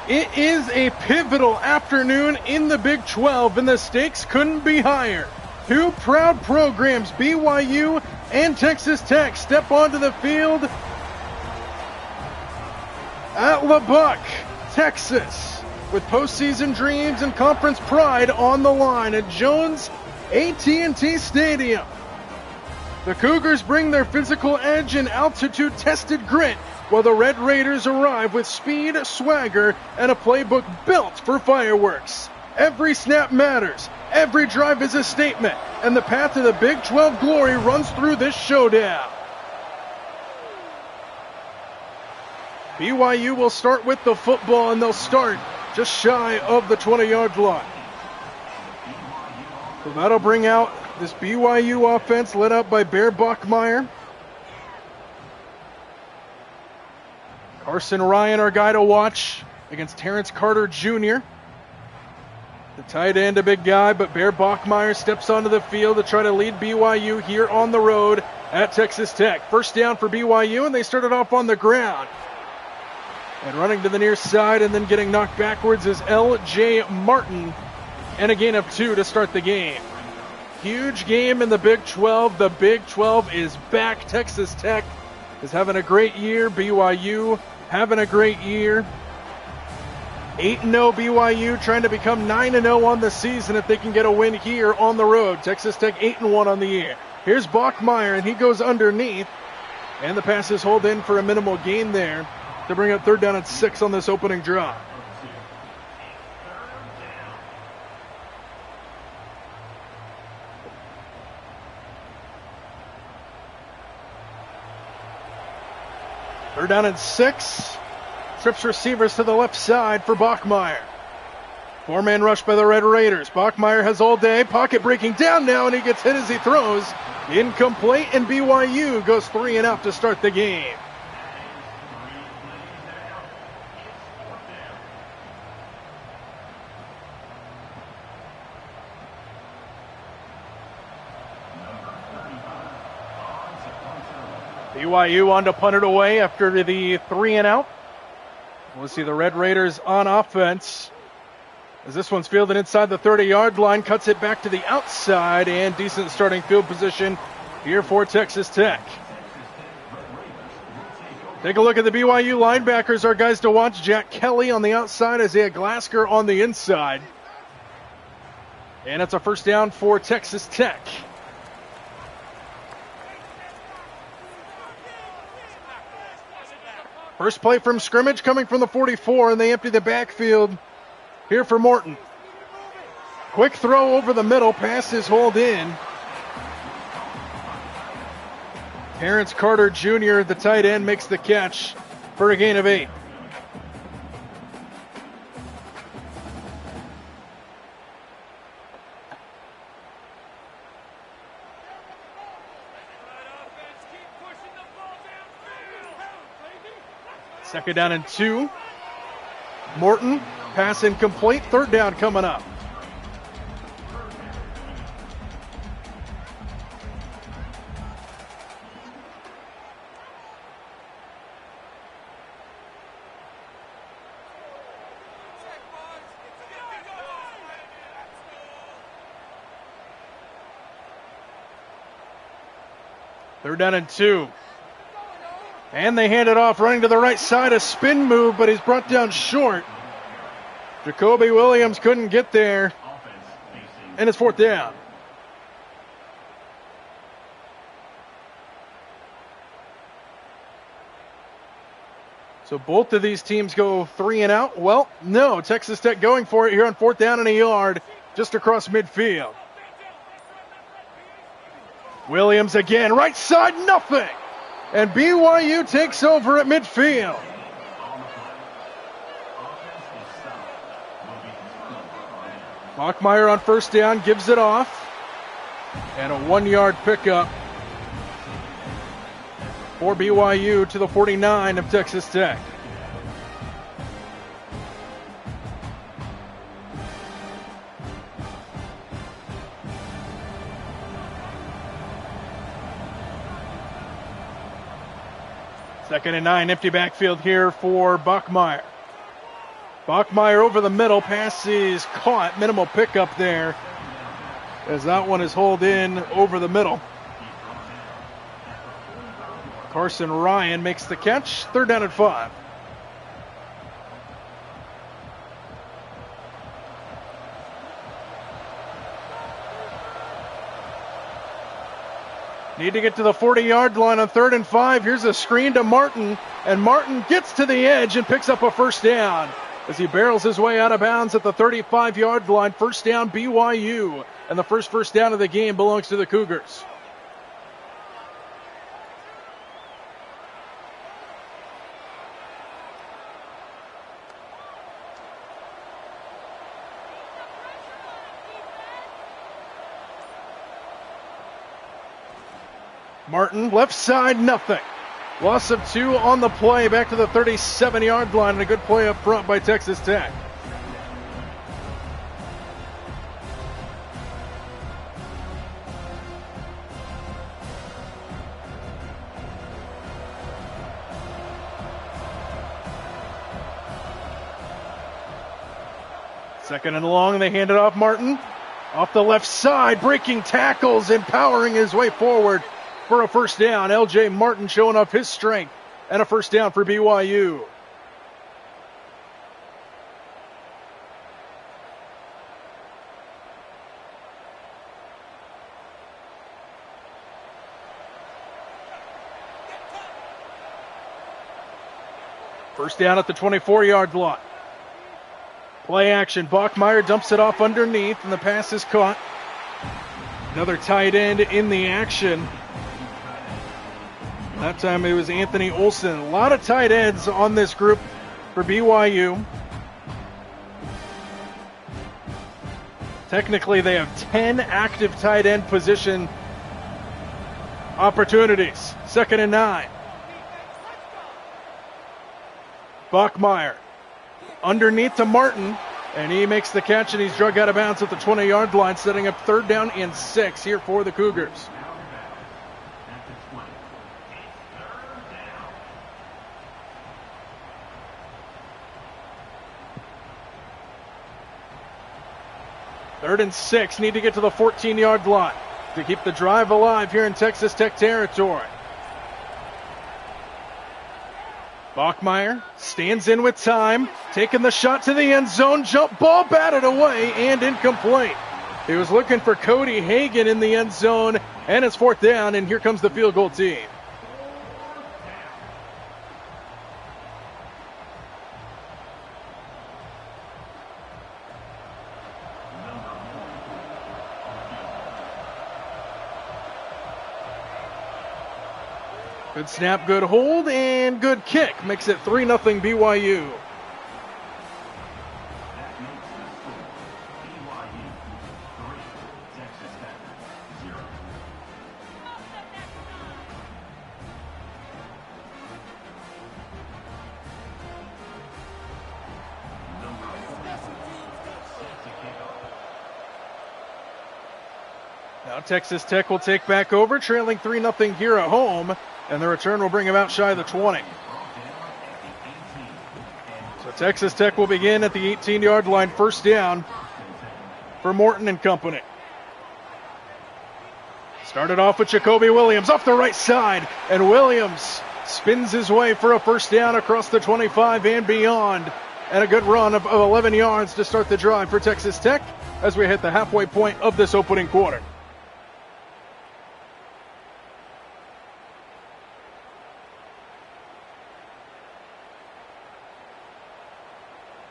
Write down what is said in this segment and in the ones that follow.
It is a pivotal afternoon in the Big 12, and the stakes couldn't be higher. Two proud programs, BYU and Texas Tech, step onto the field at Lubbock, Texas, with postseason dreams and conference pride on the line at Jones AT&T Stadium. The Cougars bring their physical edge and altitude-tested grit, while the Red Raiders arrive with speed, swagger, and a playbook built for fireworks. Every snap matters, every drive is a statement, and the path to the Big 12 glory runs through this showdown. BYU will start with the football, and they'll start just shy of the 20-yard line. So that'll bring out this BYU offense led up by Bear Bachmeier. Carson Ryan, our guy to watch, against Terrence Carter Jr. The tight end, a big guy, but Bear Bachmeier steps onto the field to try to lead BYU here on the road at Texas Tech. First down for BYU, and they started off on the ground. And running to the near side and then getting knocked backwards is L.J. Martin, and a gain of 2 to start the game. Huge game in the Big 12. The Big 12 is back. Texas Tech is having a great year. BYU having a great year. 8-0 BYU trying to become 9-0 on the season if they can get a win here on the road. Texas Tech 8-1 on the year. Here's Bachmeier, and he goes underneath. And the pass is hauled in for a minimal gain there to bring up 3rd down and 6 on this opening drive. Third down and 6. Trips receivers to the left side for Bachmeier. 4-man rush by the Red Raiders. Bachmeier has all day. Pocket breaking down now, and he gets hit as he throws. Incomplete, and BYU goes 3 and out to start the game. BYU on to punt it away after the 3 and out. We'll see the Red Raiders on offense as this one's fielded inside the 30-yard line, cuts it back to the outside, and decent starting field position here for Texas Tech. Take a look at the BYU linebackers, our guys to watch. Jack Kelly on the outside, Isaiah Glasker on the inside. And it's a first down for Texas Tech. First play from scrimmage coming from the 44, and they empty the backfield here for Morton. Quick throw over the middle, pass is hauled in. Terrence Carter Jr., the tight end, makes the catch for a gain of 8. Second down and 2. Morton, pass incomplete. 3rd down coming up. Third down and 2. And they hand it off, running to the right side, a spin move, but he's brought down short. Jacoby Williams couldn't get there, and it's 4th down. So both of these teams go 3 and out. Well, no, Texas Tech going for it here on 4th down and a yard, just across midfield. Williams again, right side, nothing. And BYU takes over at midfield. Bachmeier on first down, gives it off. And a 1-yard pickup for BYU to the 49 of Texas Tech. Second and 9, empty backfield here for Bachmeier. Bachmeyer over the middle. Pass is caught. Minimal pickup there, as that one is hauled in over the middle. Carson Ryan makes the catch. 3rd down and 5. Need to get to the 40-yard line on 3rd and 5. Here's a screen to Martin, and Martin gets to the edge and picks up a first down as he barrels his way out of bounds at the 35-yard line. First down, BYU, and the first down of the game belongs to the Cougars. Martin, left side, nothing. Loss of 2 on the play, back to the 37-yard line, and a good play up front by Texas Tech. Second and long, they hand it off Martin. Off the left side, breaking tackles and powering his way forward for a first down. L.J. Martin showing off his strength, and a first down for BYU. First down at the 24-yard line. Play action. Bachmeyer dumps it off underneath, and the pass is caught. Another tight end in the action. That time it was Anthony Olson. A lot of tight ends on this group for BYU. Technically, they have 10 active tight end position opportunities. 2nd and 9. Bachmeyer underneath to Martin, and he makes the catch, and he's drug out of bounds at the 20-yard line, setting up 3rd down and 6 here for the Cougars. Third and 6, need to get to the 14-yard line to keep the drive alive here in Texas Tech territory. Bachmeyer stands in with time, taking the shot to the end zone, jump ball batted away and incomplete. He was looking for Cody Hagan in the end zone, and it's 4th down, and here comes the field goal team. Good snap, good hold, and good kick. Makes it 3-0 BYU. Now Texas Tech will take back over, trailing 3-0 here at home. And the return will bring him out shy of the 20. So Texas Tech will begin at the 18-yard line, first down for Morton and company. Started off with Jacoby Williams off the right side, and Williams spins his way for a first down across the 25 and beyond. And a good run of 11 yards to start the drive for Texas Tech as we hit the halfway point of this opening quarter.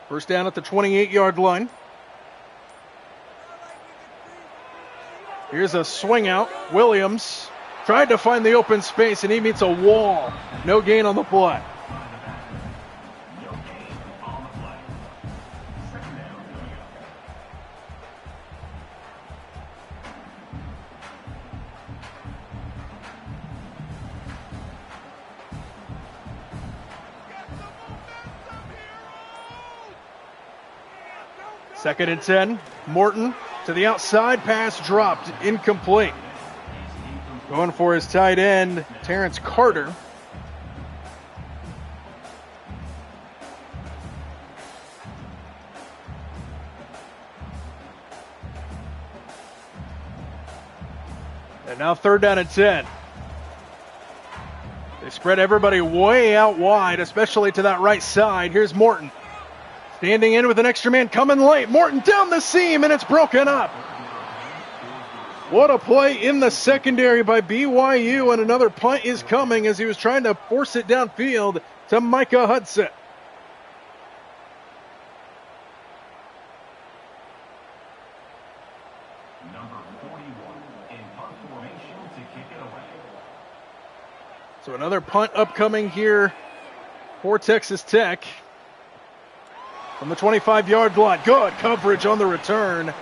First down at the 28-yard line. Here's a swing out. Williams tried to find the open space, and he meets a wall. No gain on the play. Second and 10. Morton to the outside, pass dropped, incomplete. Going for his tight end, Terrence Carter. And now 3rd down and 10. They spread everybody way out wide, especially to that right side. Here's Morton. Standing in with an extra man coming late. Morton down the seam, and it's broken up. What a play in the secondary by BYU, and another punt is coming as he was trying to force it downfield to Micah Hudson. Number 41 in punt formation to kick it away. So another punt upcoming here for Texas Tech. From the 25-yard line. Good coverage on the return.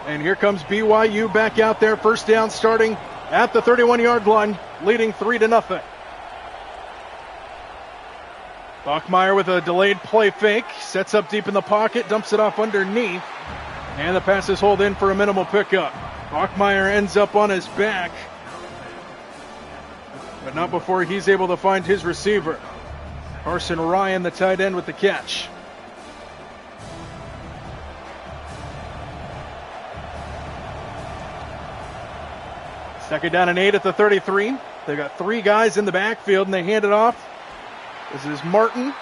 And here comes BYU back out there. 1st down starting at the 31-yard line, leading 3-0. Bachmeier with a delayed play fake. Sets up deep in the pocket, dumps it off underneath. And the pass is hauled in for a minimal pickup. Bachmeier ends up on his back. But not before he's able to find his receiver. Carson Ryan, the tight end, with the catch. Second down and 8 at the 33. They've got 3 guys in the backfield, and they hand it off. This is Martin.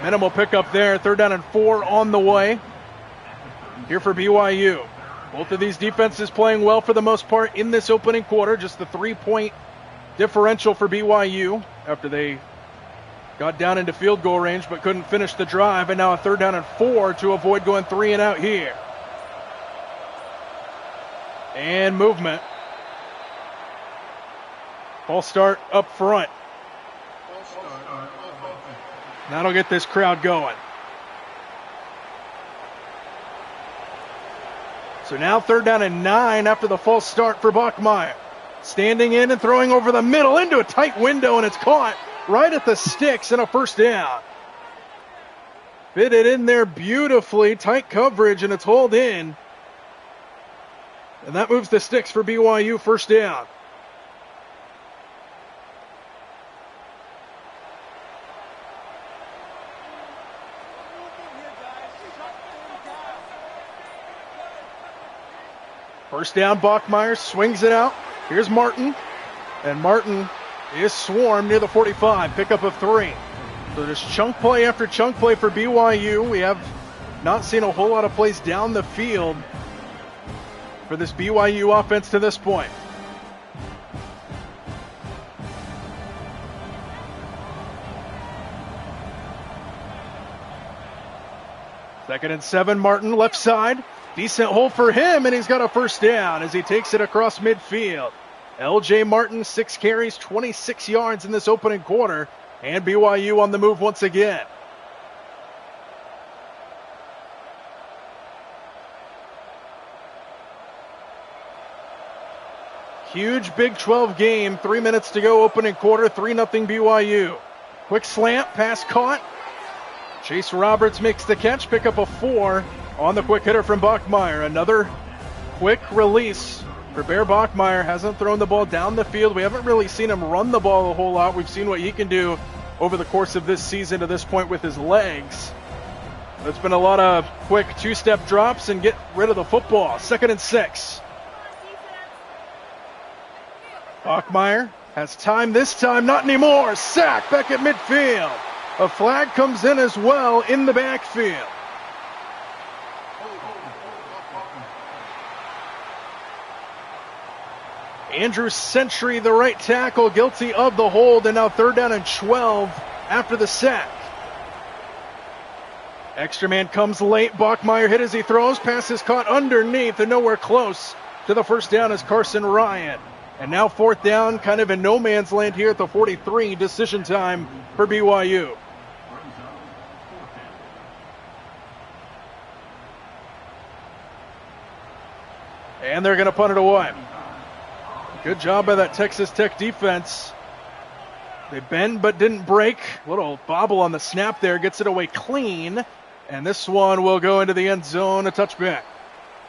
Minimal pickup there. 3rd down and 4 on the way. Here for BYU. Both of these defenses playing well for the most part in this opening quarter. Just the 3-point differential for BYU after they got down into field goal range but couldn't finish the drive. And now a 3rd down and 4 to avoid going 3 and out here. And movement. False start up front. That'll get this crowd going. So now 3rd down and 9 after the false start for Bachmeier. Standing in and throwing over the middle into a tight window, and it's caught right at the sticks and a 1st down. Fitted in there beautifully, tight coverage, and it's hauled in. And that moves the sticks for BYU, 1st down. First down, Bachmeier swings it out. Here's Martin. And Martin is swarmed near the 45. Pickup of 3. So just chunk play after chunk play for BYU. We have not seen a whole lot of plays down the field for this BYU offense to this point. Second and 7, Martin, left side. Decent hole for him, and he's got a 1st down as he takes it across midfield. LJ Martin, 6 carries, 26 yards in this opening quarter, and BYU on the move once again. Huge Big 12 game, 3 minutes to go, opening quarter, 3-0 BYU. Quick slant, pass caught. Chase Roberts makes the catch, pick up a 4 on the quick hitter from Bachmeier. Another quick release for Bear Bachmeier. Hasn't thrown the ball down the field. We haven't really seen him run the ball a whole lot. We've seen what he can do over the course of this season to this point with his legs. It's been a lot of quick 2-step drops and get rid of the football. 2nd and 6. Bachmeier has time this time. Not anymore. Sack back at midfield. A flag comes in as well in the backfield. Andrew Century, the right tackle, guilty of the hold, and now 3rd down and 12 after the sack. Extra man comes late. Bachmeier hit as he throws. Pass is caught underneath and nowhere close to the 1st down is Carson Ryan. And now 4th down, kind of in no man's land here at the 43. Decision time for BYU. And they're going to punt it away. Good job by that Texas Tech defense. They bend but didn't break. Little bobble on the snap there. Gets it away clean. And this one will go into the end zone, a touchback.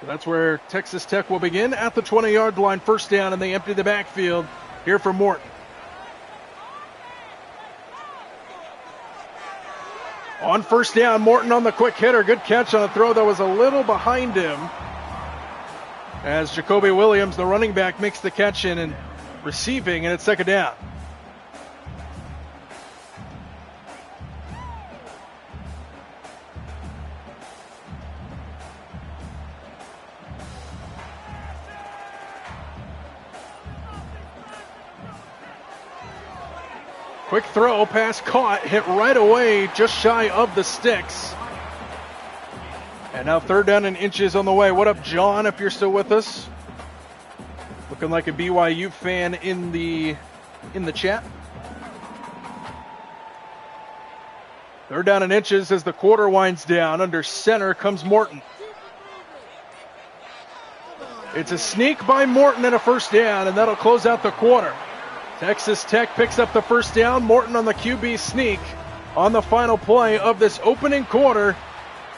So that's where Texas Tech will begin at the 20-yard line. 1st down, and they empty the backfield here for Morton. On 1st down, Morton on the quick hitter. Good catch on a throw that was a little behind him. as Jacoby Williams, the running back, makes the catch and receiving, and it's second down. Quick throw, pass caught, hit right away, just shy of the sticks. And now third down and inches on the way. What up, John, if you're still with us? Looking like a BYU fan in the chat. Third down and inches as the quarter winds down. Under center comes Morton. It's a sneak by Morton and a first down, and that'll close out the quarter. Texas Tech picks up the first down. Morton on the QB sneak on the final play of this opening quarter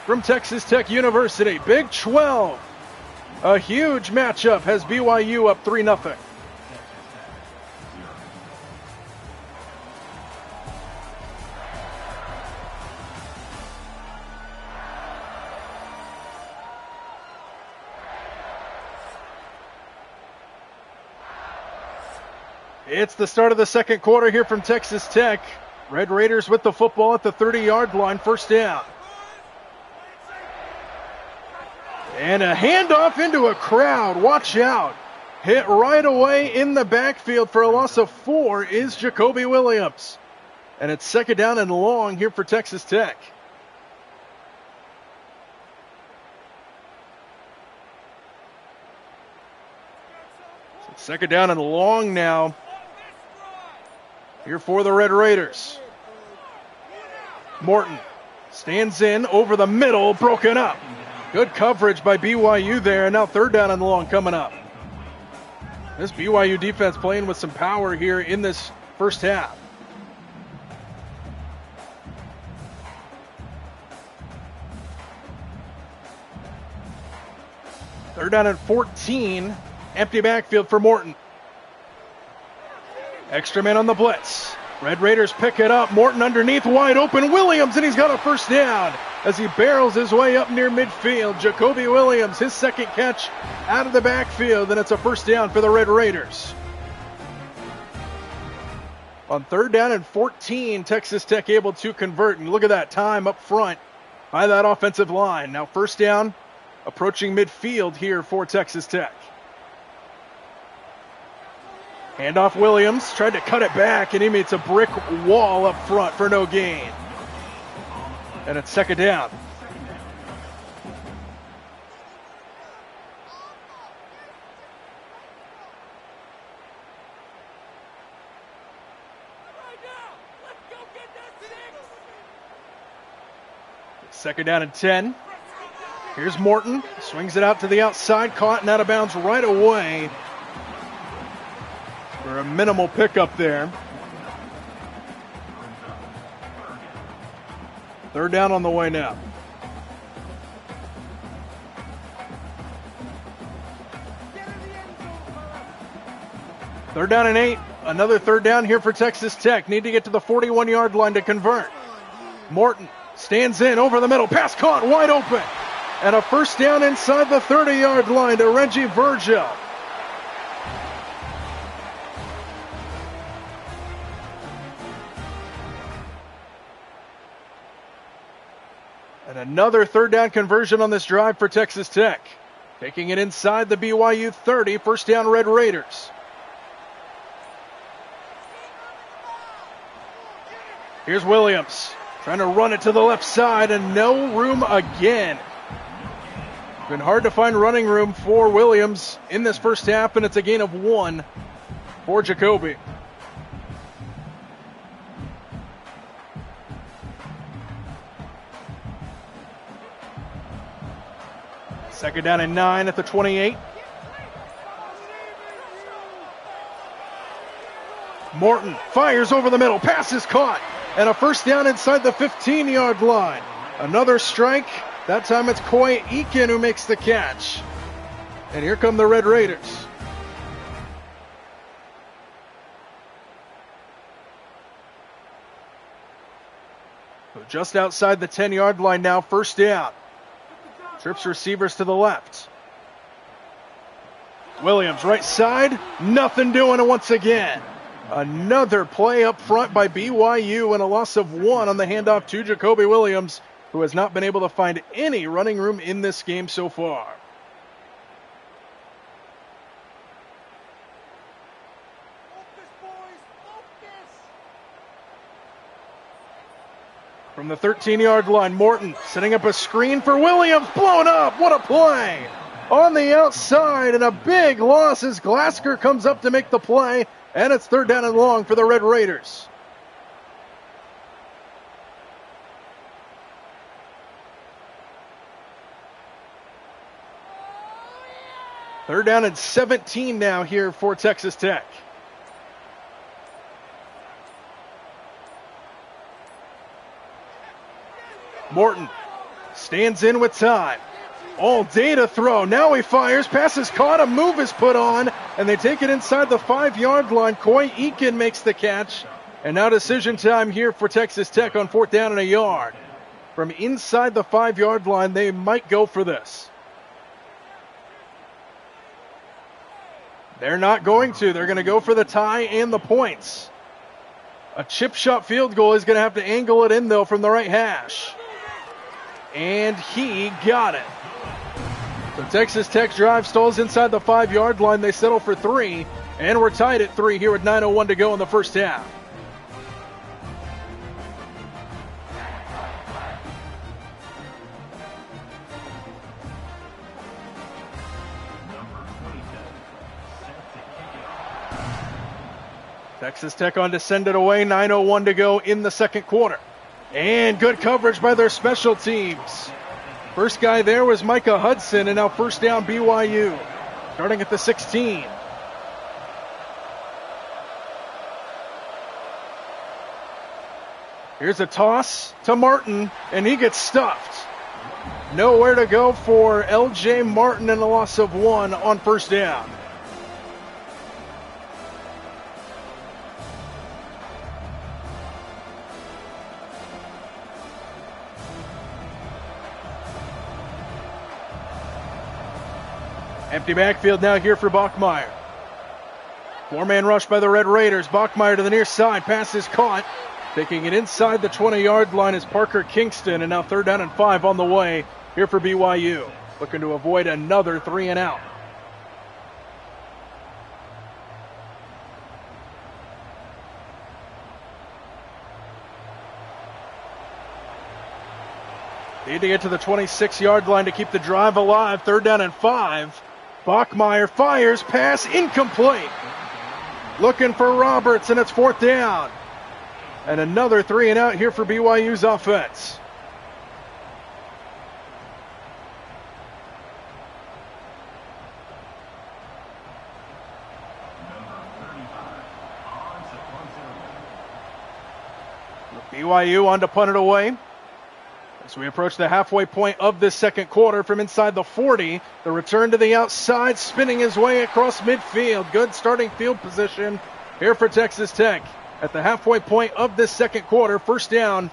from Texas Tech University. Big 12. A huge matchup has BYU up 3-0. It's the start of the second quarter here from Texas Tech. Red Raiders with the football at the 30-yard line, first down. And a handoff into a crowd. Watch out. Hit right away in the backfield for a loss of 4 is Jacoby Williams. And it's second down and long here for Texas Tech. So it's second down and long now here for the Red Raiders. Morton stands in over the middle, broken up. Good coverage by BYU there, and now third down and long coming up. This BYU defense playing with some power here in this first half. Third down and 14, empty backfield for Morton. Extra man on the blitz. Red Raiders pick it up. Morton underneath, wide open. Williams, and he's got a first down as he barrels his way up near midfield. Jacoby Williams, his second catch out of the backfield, and it's a first down for the Red Raiders. On third down and 14, Texas Tech able to convert, and look at that time up front by that offensive line. Now first down, approaching midfield here for Texas Tech. Handoff Williams, tried to cut it back, and he meets a brick wall up front for no gain. And it's second down. Second down and 10. Here's Morton, swings it out to the outside, caught and out of bounds right away. For a minimal pickup there. Third down on the way now. Third down and 8. Another third down here for Texas Tech. Need to get to the 41-yard line to convert. Morton stands in over the middle. Pass caught, wide open. And a first down inside the 30-yard line to Reggie Virgil. And another third down conversion on this drive for Texas Tech. Taking it inside the BYU 30, first down Red Raiders. Here's Williams, trying to run it to the left side, and no room again. Been hard to find running room for Williams in this first half, and it's a gain of 1 for Jacoby. Second down and 9 at the 28. Morton fires over the middle. Pass is caught. And a first down inside the 15-yard line. Another strike. That time it's Coy Eakin who makes the catch. And here come the Red Raiders. So just outside the 10-yard line now, first down. Trips receivers to the left. Williams, right side, nothing doing it once again. Another play up front by BYU and a loss of 1 on the handoff to Jacoby Williams, who has not been able to find any running room in this game so far. From the 13-yard line, Morton setting up a screen for Williams, blown up, what a play! On the outside, and a big loss as Glasker comes up to make the play, and it's 3rd down and long for the Red Raiders. Third down and 17 now here for Texas Tech. Morton stands in with time. All day to throw. Now he fires. Pass is caught. A move is put on. And they take it inside the 5-yard line. Coy Eakin makes the catch. And now decision time here for Texas Tech on 4th down and a yard. From inside the 5-yard line, they might go for this. They're not going to. They're going to go for the tie and the points. A chip shot field goal is going to have to angle it in, though, from the right hash. And he got it. So Texas Tech's drive stalls inside the 5-yard line. They settle for 3, and we're tied at 3 here with 9:01 to go in the first half. Texas Tech on to send it away. 9:01 to go in the second quarter. And good coverage by their special teams. First guy there was Micah Hudson, and now first down BYU. Starting at the 16. Here's a toss to Martin, and he gets stuffed. Nowhere to go for L.J. Martin, and a loss of 1 on first down. Empty backfield now here for Bachmeier. 4-man rush by the Red Raiders. Bachmeier to the near side. Pass is caught. Taking it inside the 20-yard line is Parker Kingston. And now 3rd down and 5 on the way here for BYU. Looking to avoid another 3 and out. Need to get to the 26-yard line to keep the drive alive. 3rd down and 5. Bachmeier fires, pass incomplete. Looking for Roberts, and it's 4th down. And another 3 and out here for BYU's offense. BYU on to punt it away. As we approach the halfway point of this second quarter from inside the 40, the return to the outside, spinning his way across midfield. Good starting field position here for Texas Tech. At the halfway point of this second quarter, first down,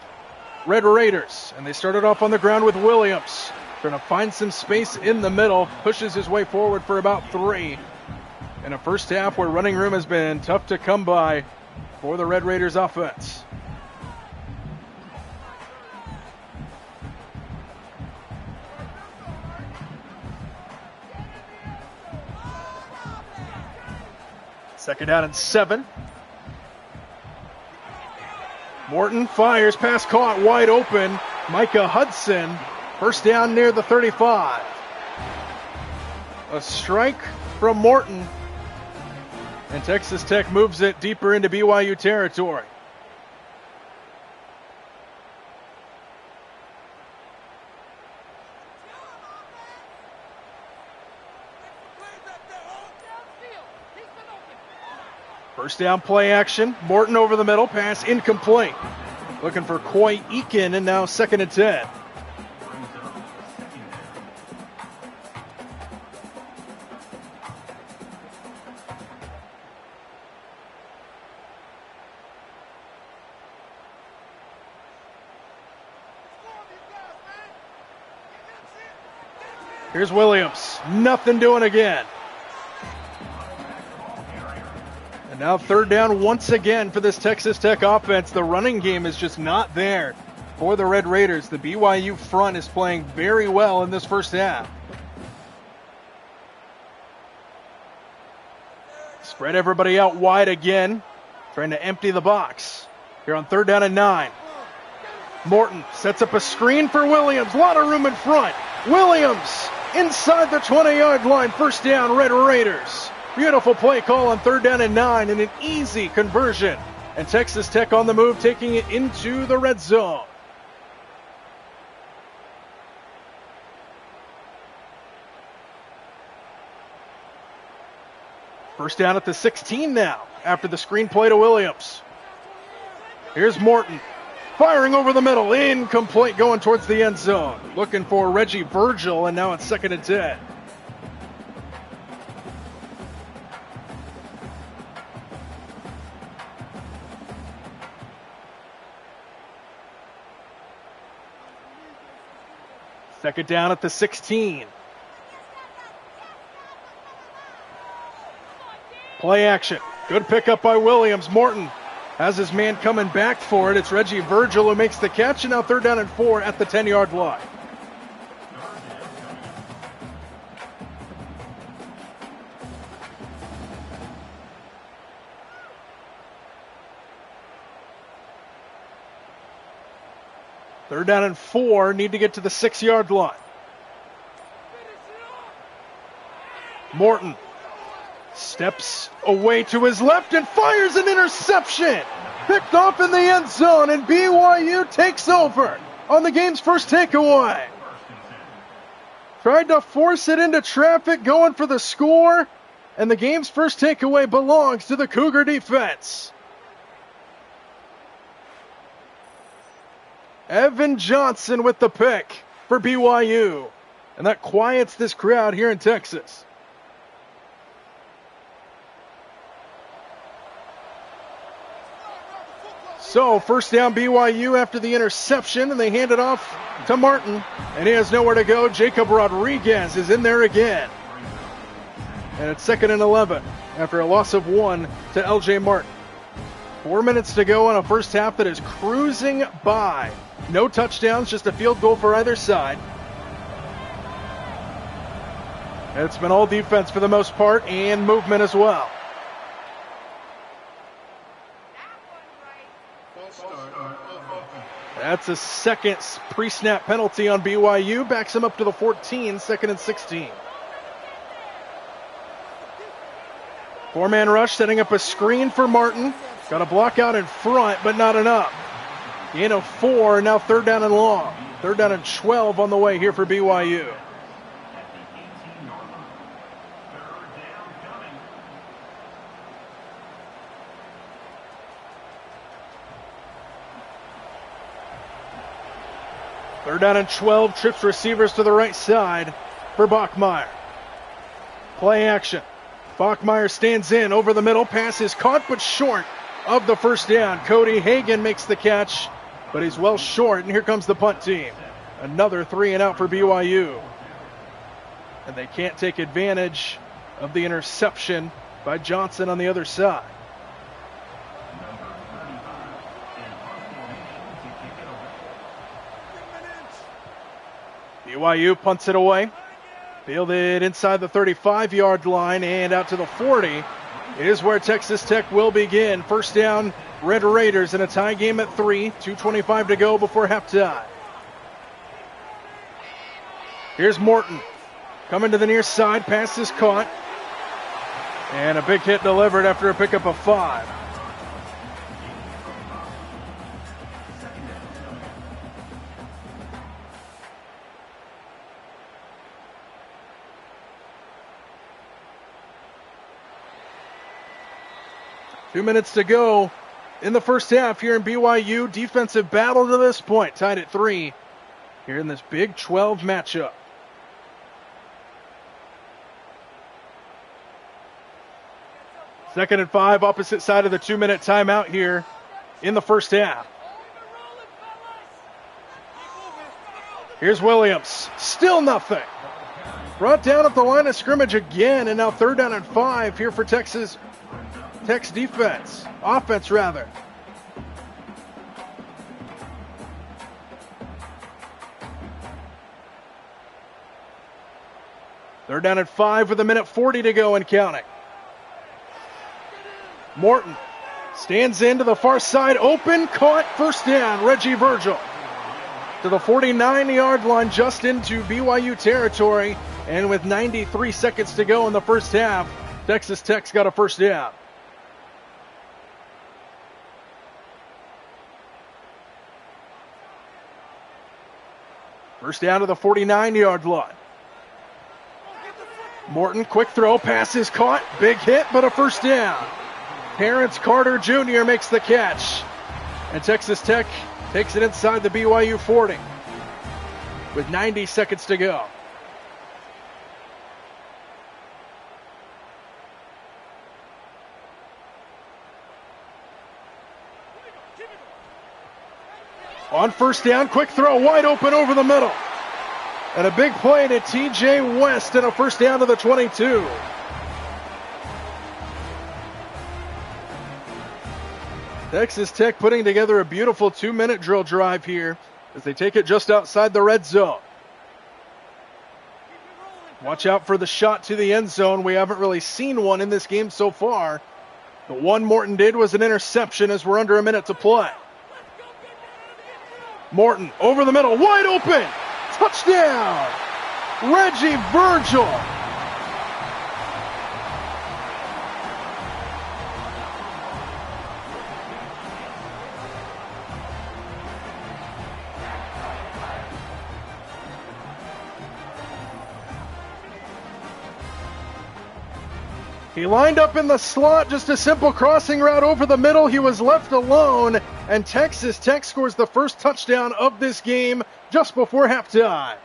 Red Raiders. And they started off on the ground with Williams. Trying to find some space in the middle, pushes his way forward for about 3. In a first half where running room has been tough to come by for the Red Raiders offense. Second down and 7. Morton fires, pass caught, wide open. Micah Hudson, first down near the 35. A strike from Morton. And Texas Tech moves it deeper into BYU territory. First down play action. Morton over the middle. Pass incomplete. Looking for Coy Eakin, and now 2nd and 10. Here's Williams. Nothing doing again. And now third down once again for this Texas Tech offense. The running game is just not there for the Red Raiders. The BYU front is playing very well in this first half. Spread everybody out wide again, trying to empty the box. Here on third down and 9. Morton sets up a screen for Williams. A lot of room in front. Williams inside the 20-yard line. First down, Red Raiders. Beautiful play call on third down and 9 and an easy conversion. And Texas Tech on the move, taking it into the red zone. First down at the 16 now, after the screen play to Williams. Here's Morton, firing over the middle, incomplete, going towards the end zone. Looking for Reggie Virgil, and now it's 2nd and 10. Second down at the 16. Play action. Good pickup by Williams. Morton has his man coming back for it. It's Reggie Virgil who makes the catch, and now third down and 4 at the 10-yard line. Third down and 4, need to get to the 6-yard line. Morton steps away to his left and fires an interception. Picked off in the end zone, and BYU takes over on the game's first takeaway. Tried to force it into traffic, going for the score, and the game's first takeaway belongs to the Cougar defense. Evan Johnson with the pick for BYU, and that quiets this crowd here in Texas. So, first down BYU after the interception, and they hand it off to Martin, and he has nowhere to go. Jacob Rodriguez is in there again. And it's 2nd and 11 after a loss of 1 to LJ Martin. 4 minutes to go on a first half that is cruising by. No touchdowns, just a field goal for either side. It's been all defense for the most part, and movement as well. That's a second pre-snap penalty on BYU. Backs him up to the 14, 2nd and 16. Four-man rush, setting up a screen for Martin. Got a block out in front, but not enough. Gain of 4, now third down and long. Third down and 12 on the way here for BYU. Third down and 12, trips receivers to the right side for Bachmeier. Play action. Bachmeier stands in over the middle. Pass is caught but short of the first down. Cody Hagan makes the catch, but he's well short, and here comes the punt team. Another 3 and out for BYU. And they can't take advantage of the interception by Johnson on the other side. BYU punts it away. Fielded inside the 35-yard line and out to the 40 is where Texas Tech will begin. First down, Red Raiders in a tie game at 3. 2:25 to go before halftime. Here's Morton. Coming to the near side. Pass is caught. And a big hit delivered after a pickup of 5. Two minutes to go in the first half here in BYU. Defensive battle to this point, tied at 3 here in this Big 12 matchup. Second and 5, opposite side of the 2-minute timeout here in the first half. Here's Williams, still nothing. Brought down at the line of scrimmage again, and now third down and 5 here for Texas. Tech's offense rather. They're down at 5 with 1:40 to go and counting. Morton stands into the far side, open, caught, first down, Reggie Virgil. To the 49-yard line, just into BYU territory, and with 93 seconds to go in the first half, Texas Tech's got a first down. First down to the 49-yard line. Morton, quick throw, pass is caught, big hit, but a first down. Terrence Carter Jr. makes the catch, and Texas Tech takes it inside the BYU 40 with 90 seconds to go. On first down, quick throw, wide open over the middle. And a big play to TJ West and a first down to the 22. Texas Tech putting together a beautiful 2-minute drill drive here as they take it just outside the red zone. Watch out for the shot to the end zone. We haven't really seen one in this game so far. The one Morton did was an interception as we're under a minute to play. Morton over the middle, wide open. Touchdown! Reggie Virgil. He lined up in the slot, just a simple crossing route over the middle. He was left alone, and Texas Tech scores the first touchdown of this game just before halftime.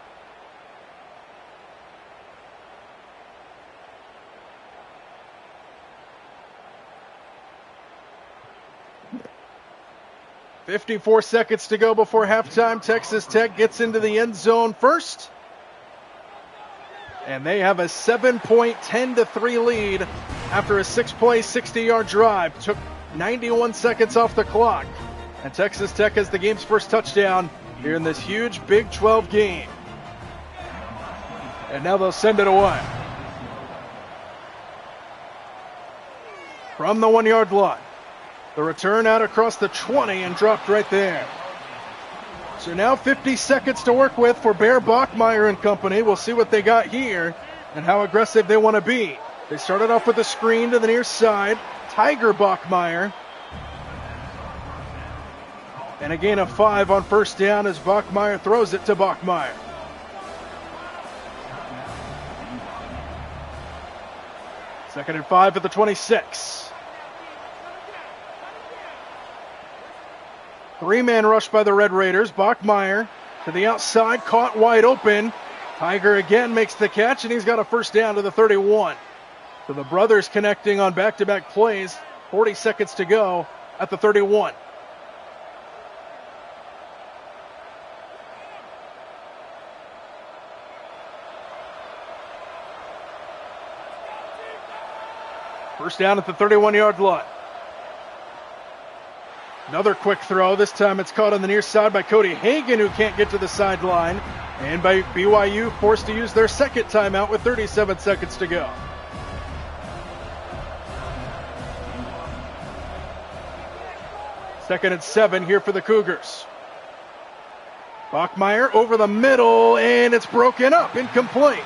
.54 seconds to go before halftime. Texas Tech gets into the end zone first. And they have a 7-point, 10-3 lead after a 6-play, 60-yard drive. Took 91 seconds off the clock. And Texas Tech has the game's first touchdown here in this huge Big 12 game. And now they'll send it away. From the 1-yard line. The return out across the 20 and dropped right there. So now 50 seconds to work with for Bear Bachmeyer and company. We'll see what they got here and how aggressive they want to be. They started off with a screen to the near side. Tiger Bachmeyer. And a gain of 5 on first down as Bachmeyer throws it to Bachmeyer. Second and 5 at the 26. 3-man rush by the Red Raiders. Bachmeyer to the outside, caught wide open. Tiger again makes the catch, and he's got a first down to the 31. So the brothers connecting on back-to-back plays. 40 seconds to go at the 31. First down at the 31-yard line. Another quick throw. This time it's caught on the near side by Cody Hagan, who can't get to the sideline. And by BYU, forced to use their second timeout with 37 seconds to go. Second and 7 here for the Cougars. Bachmeyer over the middle, and it's broken up, incomplete.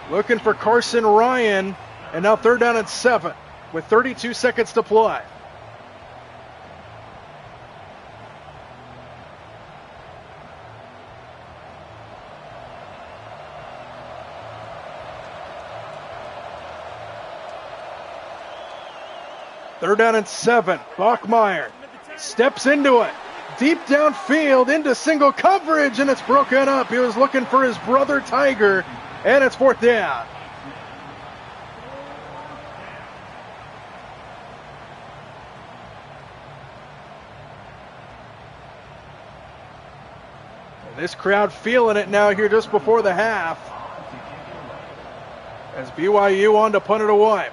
Looking for Carson Ryan, and now third down and 7 with 32 seconds to play. Third down and 7. Bachmeyer steps into it. Deep downfield into single coverage, and it's broken up. He was looking for his brother Tiger, and it's fourth down. And this crowd feeling it now here just before the half, as BYU on to punt it away.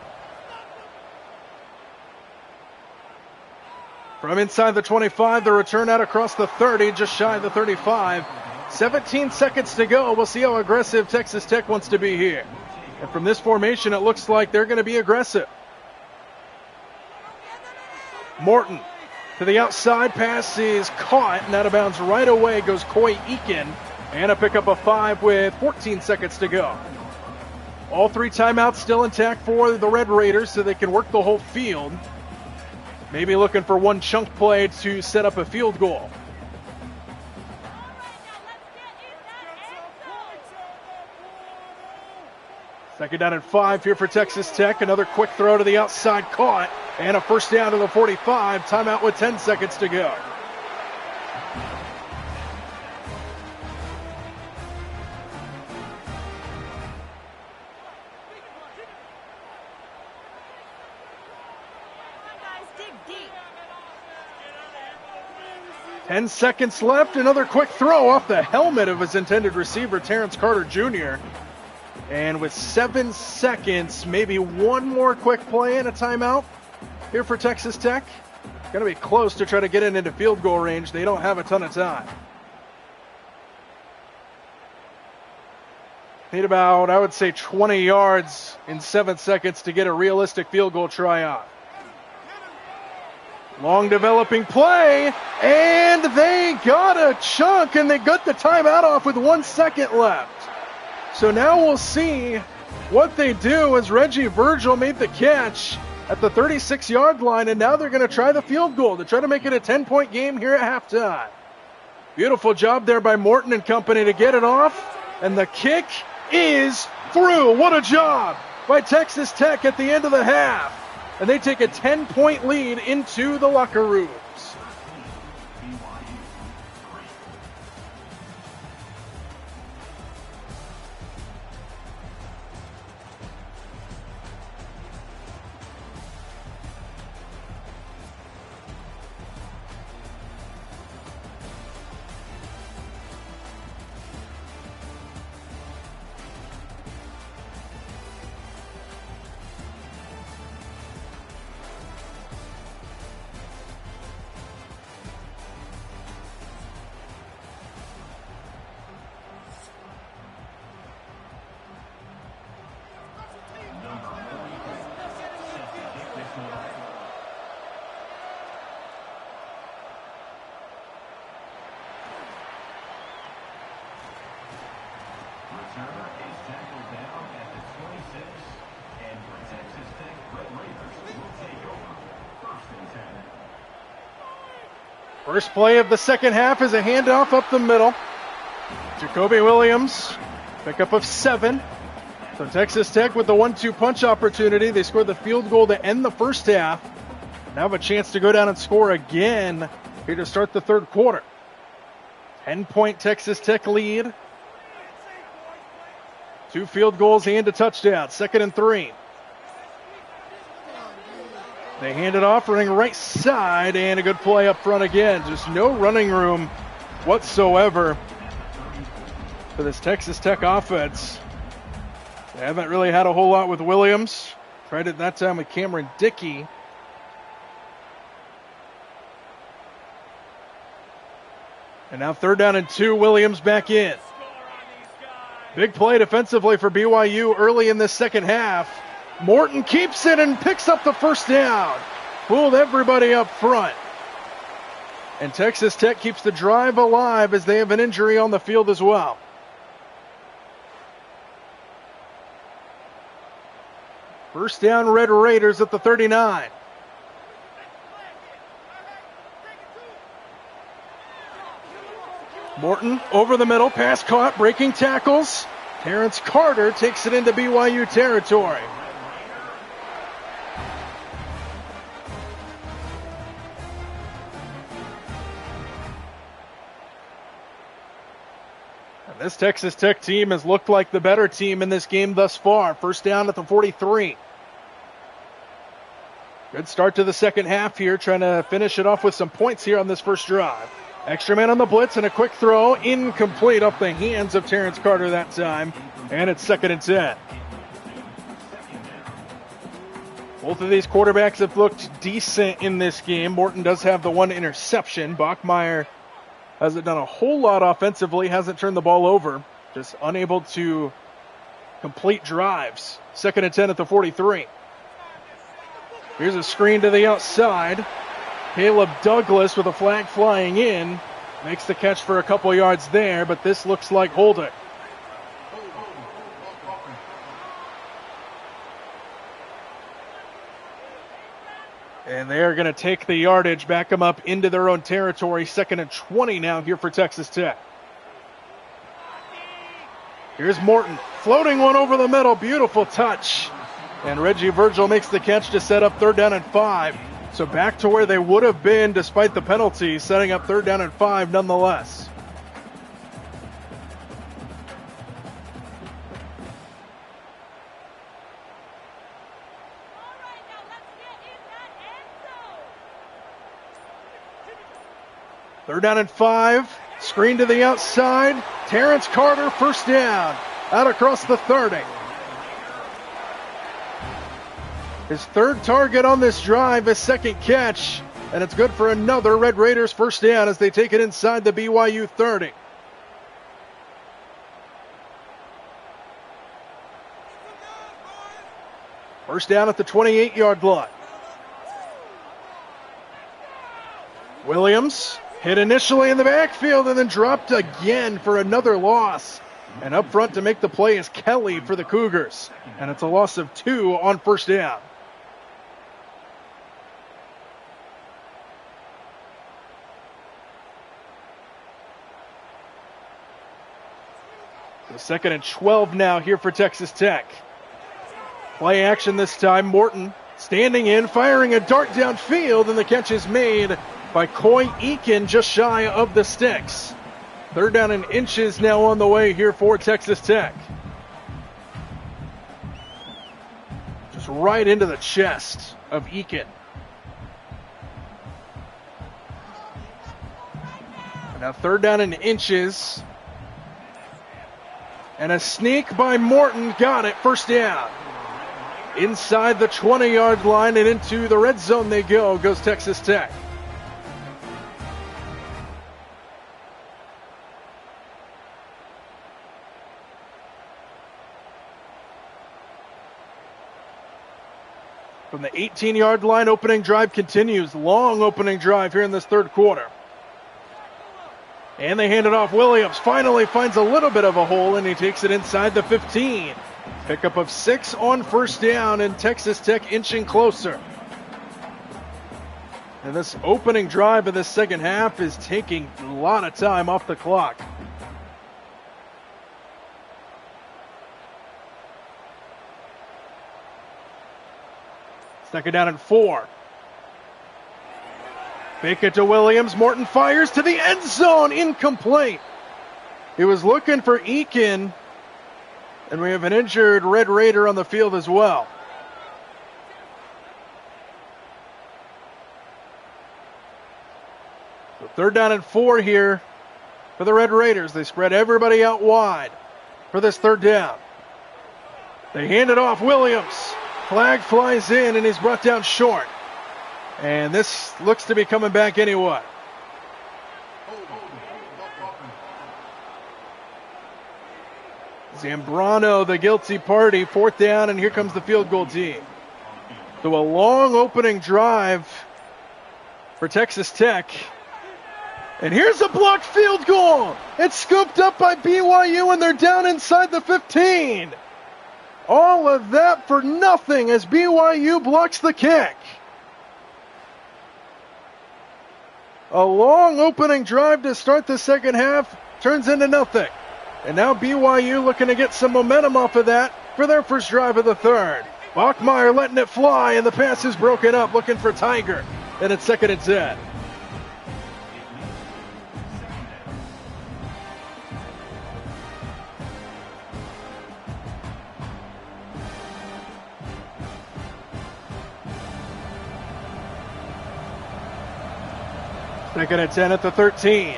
From inside the 25, the return out across the 30, just shy of the 35. 17 seconds to go. We'll see how aggressive Texas Tech wants to be here. And from this formation, it looks like they're going to be aggressive. Morton to the outside, pass is caught and out of bounds right away goes Coy Eakin. And a pickup of 5 with 14 seconds to go. All 3 timeouts still intact for the Red Raiders so they can work the whole field. Maybe looking for one chunk play to set up a field goal. Second down and 5 here for Texas Tech. Another quick throw to the outside caught. And a first down to the 45. Timeout with 10 seconds to go. Dig deep. 10 seconds left. Another quick throw off the helmet of his intended receiver, Terrence Carter Jr. And with 7 seconds, maybe one more quick play and a timeout here for Texas Tech. Going to be close to try to get it into field goal range. They don't have a ton of time. Need about, I would say, 20 yards in 7 seconds to get a realistic field goal try on. Long developing play, and they got a chunk, and they got the timeout off with 1 second left. So now we'll see what they do as Reggie Virgil made the catch at the 36-yard line, and now they're going to try the field goal to try to make it a 10-point game here at halftime. Beautiful job there by Morton and company to get it off, and the kick is through. What a job by Texas Tech at the end of the half. And they take a 10-point lead into the locker rooms. First play of the second half is a handoff up the middle. Jacoby Williams, pickup of 7. So Texas Tech with the 1-2 punch opportunity. They scored the field goal to end the first half. Now have a chance to go down and score again here to start the third quarter. 10-point Texas Tech lead. 2 field goals and a touchdown. 2nd and 3. They hand it off, running right side, and a good play up front again. Just no running room whatsoever for this Texas Tech offense. They haven't really had a whole lot with Williams. Tried it that time with Cameron Dickey. And now 3rd down and 2, Williams back in. Big play defensively for BYU early in this second half. Morton keeps it and picks up the first down. Fooled everybody up front. And Texas Tech keeps the drive alive as they have an injury on the field as well. First down, Red Raiders at the 39. Morton over the middle, pass caught, breaking tackles. Terrence Carter takes it into BYU territory. This Texas Tech team has looked like the better team in this game thus far. First down at the 43. Good start to the second half here, trying to finish it off with some points here on this first drive. Extra man on the blitz and a quick throw, incomplete off the hands of Terrence Carter that time. And it's 2nd and 10. Both of these quarterbacks have looked decent in this game. Morton does have the one interception. Bachmeyer hasn't done a whole lot offensively, hasn't turned the ball over, just unable to complete drives. 2nd and 10 at the 43. Here's a screen to the outside. Caleb Douglas with a flag flying in. Makes the catch for a couple yards there, but this looks like holding. And they're going to take the yardage, back them up into their own territory. 2nd and 20 now here for Texas Tech. Here's Morton, floating one over the middle. Beautiful touch. And Reggie Virgil makes the catch to set up 3rd down and 5. So back to where they would have been despite the penalty, setting up 3rd down and 5 nonetheless. Third down and 5. Screen to the outside. Terrence Carter, 1st down. Out across the 30. His 3rd target on this drive, his 2nd catch. And it's good for another Red Raiders 1st down as they take it inside the BYU 30. First down at the 28-yard line. Williams hit initially in the backfield and then dropped again for another loss. And up front to make the play is Kelly for the Cougars. And it's a loss of 2 on 1st down. The 2nd and 12 now here for Texas Tech. Play action this time. Morton standing in, firing a dart downfield, and the catch is made by Coy Eakin just shy of the sticks. 3rd down and inches now on the way here for Texas Tech. Just right into the chest of Eakin. And now 3rd down and inches. And a sneak by Morton, got it, 1st down. Inside the 20-yard line and into the red zone they go, goes Texas Tech. From the 18-yard line, opening drive continues. Long opening drive here in this 3rd quarter. And they hand it off. Williams finally finds a little bit of a hole, and he takes it inside the 15. Pickup of 6 on 1st down, and Texas Tech inching closer. And this opening drive of the 2nd half is taking a lot of time off the clock. Second down and 4. Fake it to Williams. Morton fires to the end zone. Incomplete. He was looking for Eakin. And we have an injured Red Raider on the field as well. So 3rd down and 4 here for the Red Raiders. They spread everybody out wide for this 3rd down. They hand it off. Williams. Flag flies in and he's brought down short. And this looks to be coming back anyway. Zambrano, the guilty party, 4th down, and here comes the field goal team. So a long opening drive for Texas Tech. And here's a blocked field goal. It's scooped up by BYU, and they're down inside the 15. All of that for nothing as BYU blocks the kick. A long opening drive to start the 2nd half turns into nothing. And now BYU looking to get some momentum off of that for their first drive of the 3rd. Bachmeyer letting it fly, and the pass is broken up, looking for Tiger. And it's 2nd and 10. Second and 10 at the 13.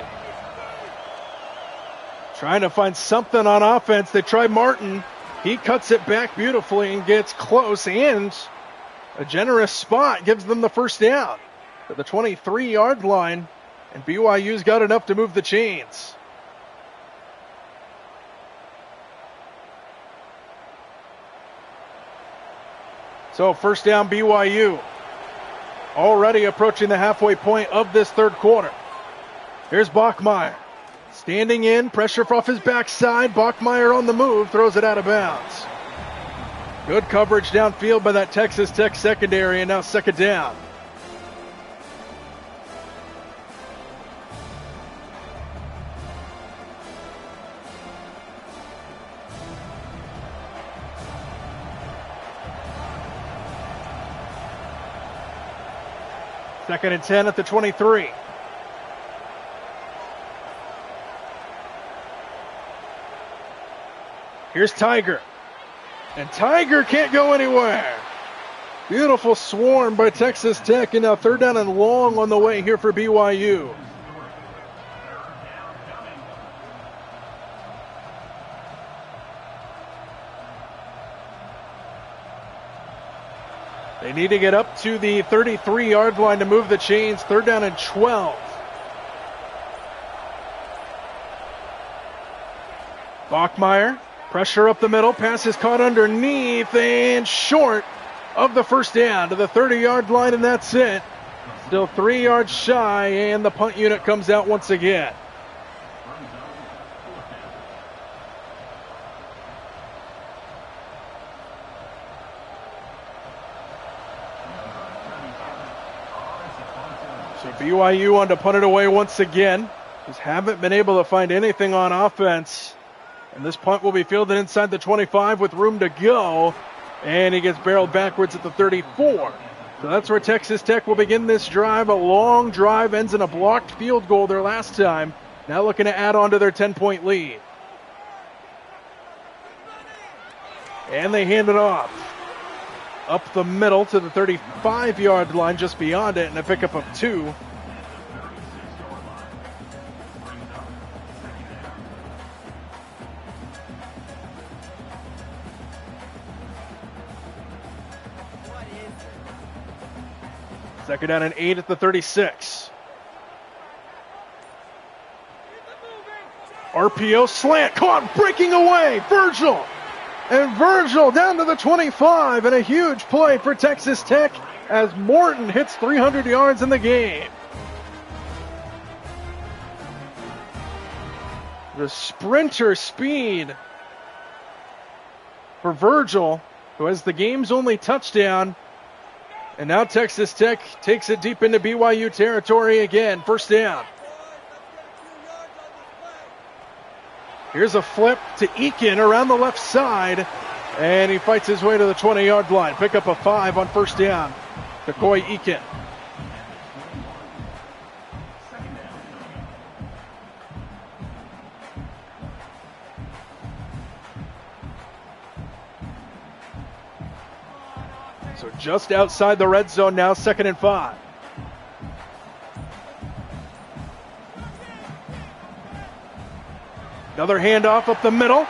Trying to find something on offense. They try Martin. He cuts it back beautifully and gets close and A generous spot gives them the first down to the 23-yard line, and BYU's got enough to move the chains. So first down BYU, already approaching the halfway point of this third quarter. Here's Bachmeier, standing in, pressure off his backside. Bachmeier on the move, throws it out of bounds. Good coverage downfield by that Texas Tech secondary, and now second down. Second and 10 at the 23. Here's Tiger. And Tiger can't go anywhere. Beautiful swarm by Texas Tech, and now third down and long on the way here for BYU. They need to get up to the 33-yard line to move the chains. Third down and 12. Bachmeier, pressure up the middle. Pass is caught underneath and short of the first down to the 30-yard line, and that's it. Still 3 yards shy, and the punt unit comes out once again. So BYU on to punt it away once again. Just haven't been able to find anything on offense. And this punt will be fielded inside the 25 with room to go. And he gets barreled backwards at the 34. So that's where Texas Tech will begin this drive. A long drive ends in a blocked field goal their last time. Now looking to add on to their 10-point lead. And they hand it off. Up the middle to the 35-yard line, just beyond it, and a pickup of 2. Second down and 8 at the 36. RPO slant, caught, breaking away, Virgil. And Virgil down to the 25, and a huge play for Texas Tech as Morton hits 300 yards in the game. The sprinter speed for Virgil, who has the game's only touchdown. And now Texas Tech takes it deep into BYU territory again. First down. Here's a flip to Eakin around the left side. And he fights his way to the 20-yard line. Pick up a 5 on first down. Decoy Eakin. So just outside the red zone now, second and 5. Another handoff up the middle.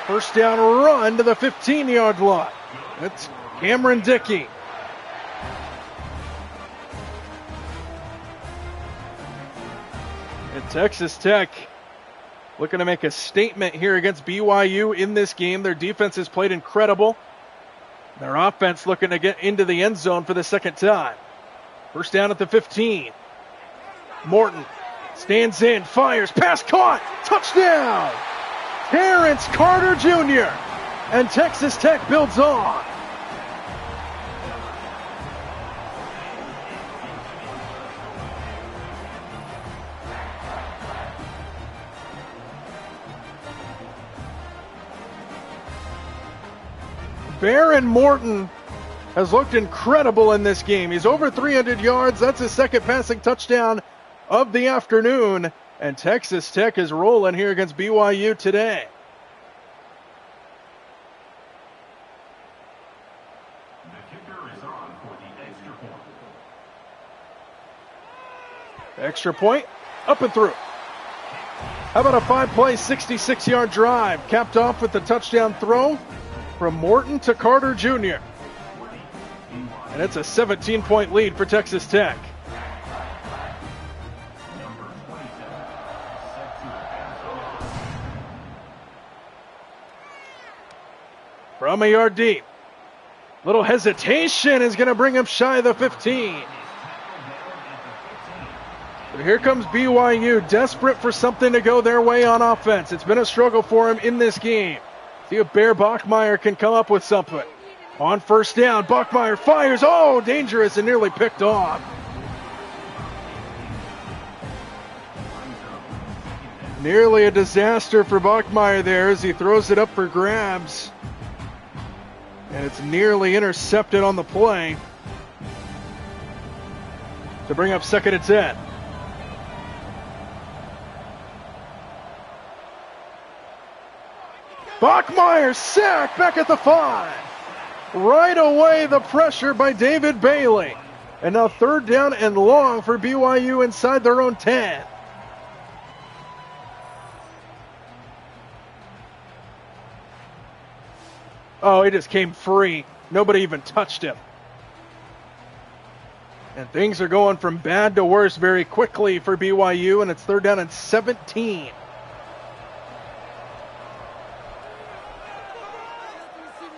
First down run to the 15-yard line. That's Cameron Dickey. And Texas Tech looking to make a statement here against BYU in this game. Their defense has played incredible. Their offense looking to get into the end zone for the second time. First down at the 15. Morton stands in, fires, pass caught, touchdown! Terrence Carter Jr. And Texas Tech builds on. Baron Morton has looked incredible in this game. He's over 300 yards. That's his second passing touchdown of the afternoon. And Texas Tech is rolling here against BYU today. The kicker is on for the extra point. Extra point, up and through. How about a 5-play, 66-yard drive, capped off with the touchdown throw from Morton to Carter Jr. And it's a 17-point lead for Texas Tech. Number 27, set to pass. From a yard deep. Little hesitation is going to bring him shy of the 15. So here comes BYU, desperate for something to go their way on offense. It's been a struggle for him in this game. See if Bear Bachmeyer can come up with something. On first down, Bachmeyer fires. Oh, dangerous and nearly picked off. Nearly a disaster for Bachmeyer there as he throws it up for grabs. And it's nearly intercepted on the play to bring up 2nd and 10. Bachmeyer sacked back at the 5. Right away, the pressure by David Bailey. And now 3rd down and long for BYU inside their own 10. Oh, he just came free. Nobody even touched him. And things are going from bad to worse very quickly for BYU, and it's 3rd down and 17.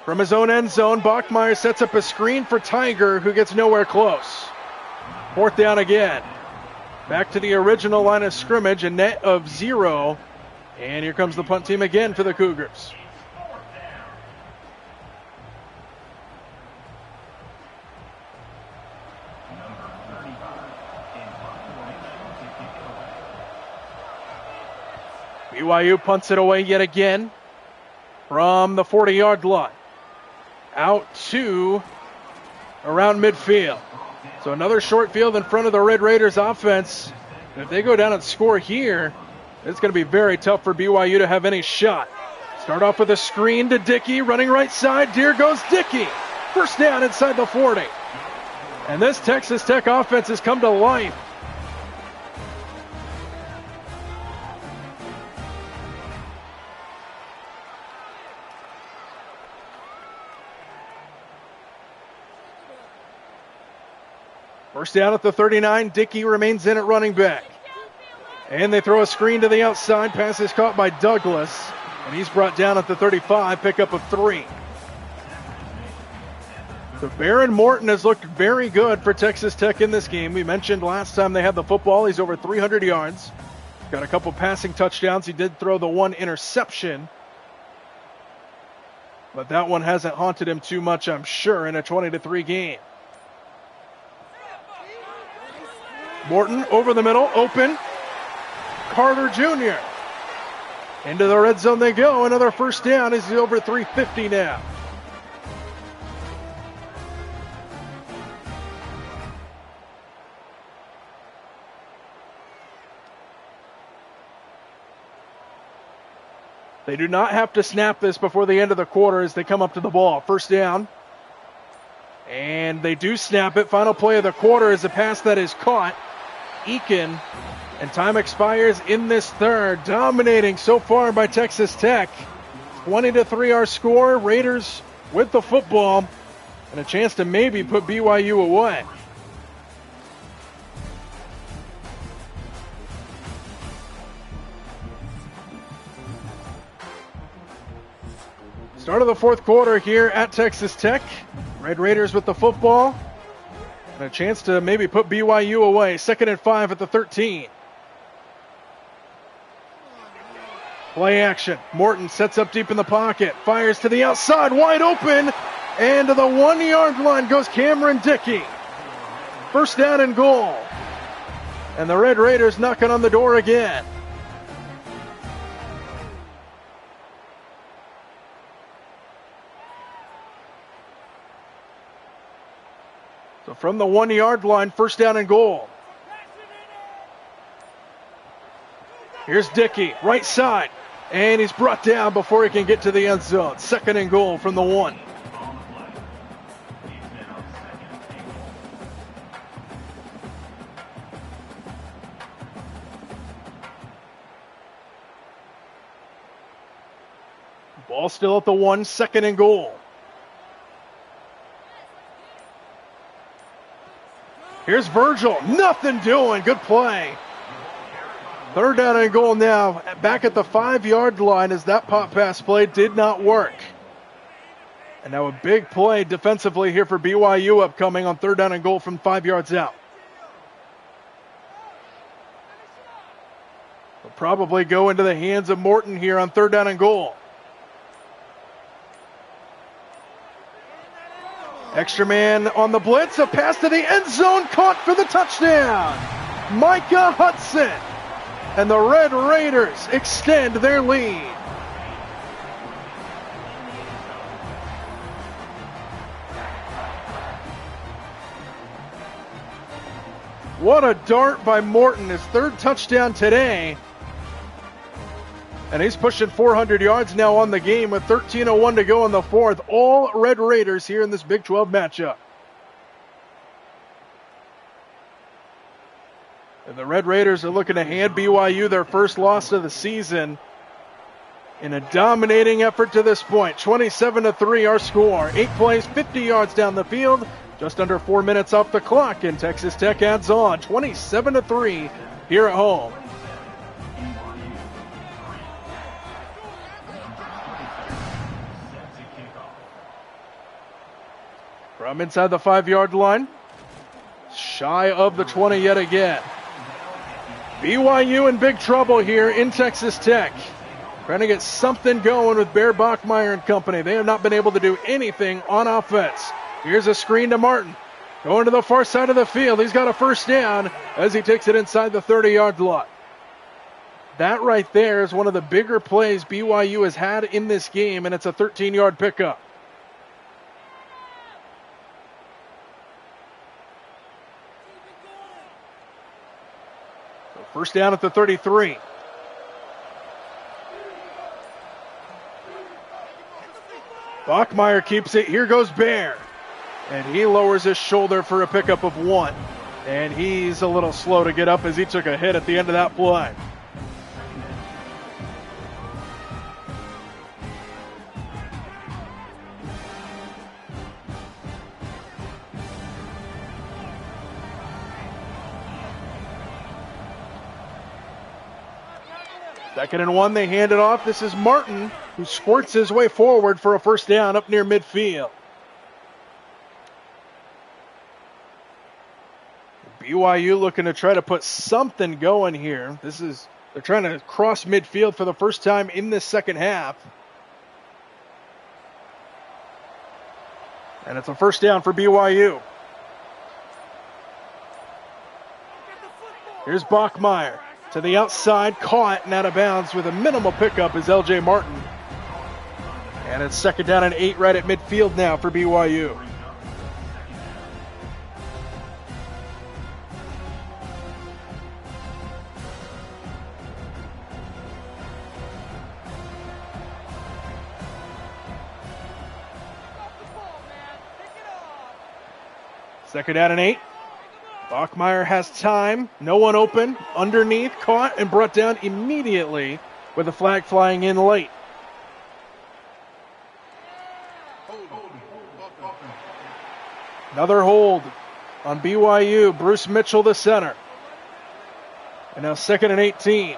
From his own end zone, Bachmeyer sets up a screen for Tiger, who gets nowhere close. 4th down again. Back to the original line of scrimmage, a net of 0. And here comes the punt team again for the Cougars. BYU punts it away yet again from the 40-yard line. Out to around midfield. So another short field in front of the Red Raiders offense. And if they go down and score here, it's going to be very tough for BYU to have any shot. Start off with a screen to Dickey, running right side. Deer goes Dickey. 1st down inside the 40. And this Texas Tech offense has come to life. First down at the 39. Dickey remains in at running back. And they throw a screen to the outside. Pass is caught by Douglas. And he's brought down at the 35. Pickup of 3. So Baron Morton has looked very good for Texas Tech in this game. We mentioned last time they had the football, he's over 300 yards. Got a couple passing touchdowns. He did throw the 1 interception. But that one hasn't haunted him too much, I'm sure, in a 20-3 game. Morton over the middle, open. Carter Jr. Into the red zone they go. Another first down. Is over 350 now. They do not have to snap this before the end of the quarter as they come up to the ball. First down. And they do snap it. Final play of the quarter is a pass that is caught. Eakin, and time expires in this 3rd. Dominating so far by Texas Tech. 20-3 our score. Raiders with the football and a chance to maybe put BYU away. Start of the 4th quarter here at Texas Tech. Red Raiders with the football. And a chance to maybe put BYU away. 2nd and 5 at the 13. Play action. Morton sets up deep in the pocket. Fires to the outside. Wide open. And to the 1-yard line goes Cameron Dickey. First down and goal. And the Red Raiders knocking on the door again. So from the 1-yard line, first down and goal. Here's Dickey, right side. And he's brought down before he can get to the end zone. 2nd and goal from the 1. Ball still at the 1, 2nd and goal. Here's Virgil. Nothing doing. Good play. Third down and goal now. Back at the 5-yard line as that pop pass play did not work. And now a big play defensively here for BYU upcoming on third down and goal from 5 yards out. Will probably go into the hands of Morton here on third down and goal. Extra man on the blitz, a pass to the end zone, caught for the touchdown. Micah Hudson. And the Red Raiders extend their lead. What a dart by Morton, his third touchdown today. And he's pushing 400 yards now on the game with 13:01 to go in the fourth. All Red Raiders here in this Big 12 matchup. And the Red Raiders are looking to hand BYU their first loss of the season in a dominating effort to this point. 27-3 our score. 8 plays, 50 yards down the field. Just under 4 minutes off the clock, and Texas Tech adds on 27-3 here at home. From inside the 5-yard line, shy of the 20 yet again. BYU in big trouble here in Texas Tech. Trying to get something going with Bear Bachmeier and company. They have not been able to do anything on offense. Here's a screen to Martin. Going to the far side of the field. He's got a first down as he takes it inside the 30-yard line. That right there is one of the bigger plays BYU has had in this game, and it's a 13-yard pickup. So first down at the 33. Bachmeier keeps it. Here goes Bear. And he lowers his shoulder for a pickup of 1. And he's a little slow to get up as he took a hit at the end of that play. Second and 1, they hand it off. This is Martin, who squirts his way forward for a first down up near midfield. BYU looking to try to put something going here. They're trying to cross midfield for the first time in this second half. And it's a first down for BYU. Here's Bachmeier to the outside, caught and out of bounds with a minimal pickup is LJ Martin. And it's second down and 8 right at midfield now for BYU. Second down and 8. Bachmeier has time. No one open. Underneath. Caught and brought down immediately with a flag flying in late. Another hold on BYU. Bruce Mitchell, the center. And now second and 18.